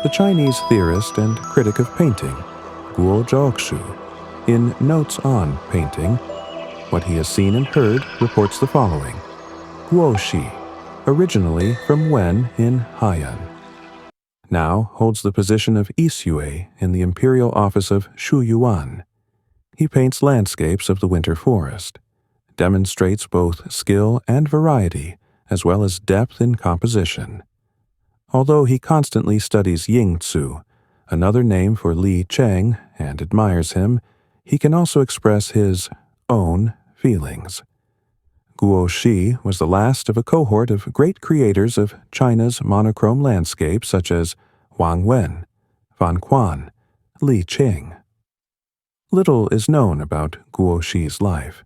The Chinese theorist and critic of painting, Guo Xi, in Notes on Painting, What He Has Seen and Heard, reports the following. Guo Xi, originally from Wen in Haiyan, now holds the position of Yisue in the imperial office of Shuyuan. He paints landscapes of the winter forest, demonstrates both skill and variety, as well as depth in composition. Although he constantly studies Yingzi, another name for Li Cheng, and admires him, he can also express his own feelings. Guo Xi was the last of a cohort of great creators of China's monochrome landscape such as Wang Wen, Fan Quan, Li Qing. Little is known about Guo Xi's life.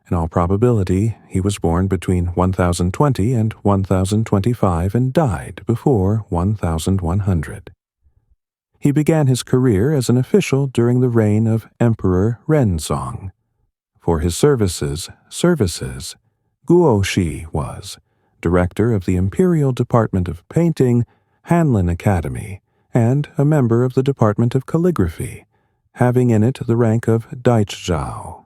In all probability, he was born between 1020 and 1025 and died before 1100. He began his career as an official during the reign of Emperor Renzong. For his services, Guo Xi was director of the Imperial Department of Painting, Hanlin Academy, and a member of the Department of Calligraphy, having in it the rank of Daizhao.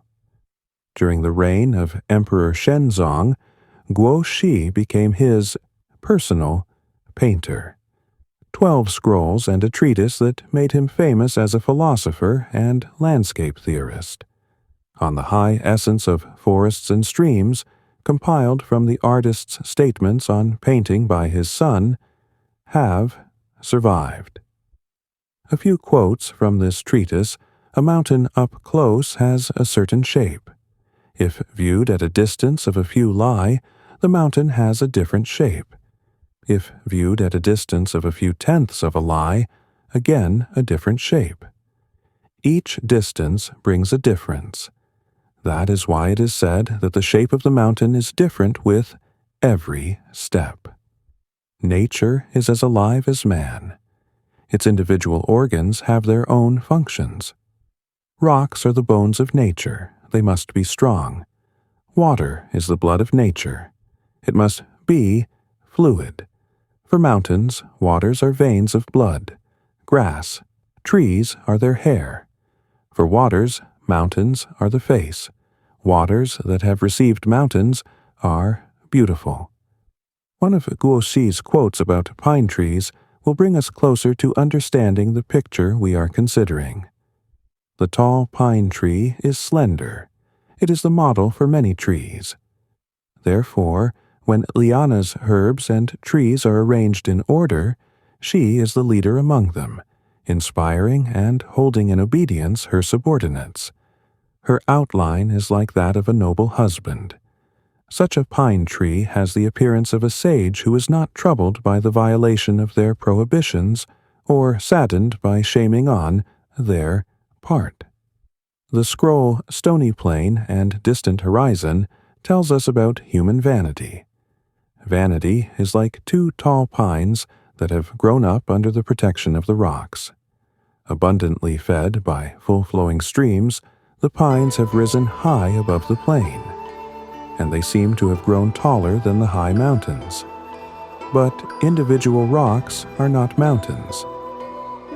During the reign of Emperor Shenzong, Guo Xi became his personal painter. 12 scrolls and a treatise that made him famous as a philosopher and landscape theorist. On the high essence of forests and streams, compiled from the artist's statements on painting by his son, have survived. A few quotes from this treatise. A mountain up close has a certain shape. If viewed at a distance of a few li, the mountain has a different shape. If viewed at a distance of a few tenths of a li, again a different shape. Each distance brings a difference. That is why it is said that the shape of the mountain is different with every step. Nature is as alive as man. Its individual organs have their own functions. Rocks are the bones of nature. They must be strong. Water is the blood of nature. It must be fluid. For mountains, waters are veins of blood. Grass, trees are their hair. For waters, mountains are the face. Waters that have received mountains are beautiful. One of Guo Xi's quotes about pine trees will bring us closer to understanding the picture we are considering. The tall pine tree is slender. It is the model for many trees. Therefore, when lianas, herbs, and trees are arranged in order, she is the leader among them, inspiring and holding in obedience her subordinates. Her outline is like that of a noble husband. Such a pine tree has the appearance of a sage who is not troubled by the violation of their prohibitions or saddened by shaming on their part. The scroll Stony Plain and Distant Horizon tells us about human vanity. Vanity is like two tall pines that have grown up under the protection of the rocks. Abundantly fed by full-flowing streams, the pines have risen high above the plain, and they seem to have grown taller than the high mountains. But individual rocks are not mountains,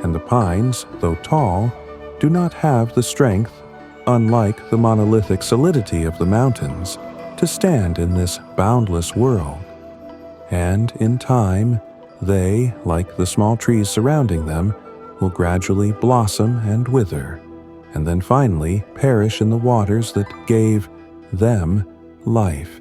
and the pines, though tall, do not have the strength, unlike the monolithic solidity of the mountains, to stand in this boundless world. And in time, they, like the small trees surrounding them, will gradually blossom and wither, and then finally perish in the waters that gave them life.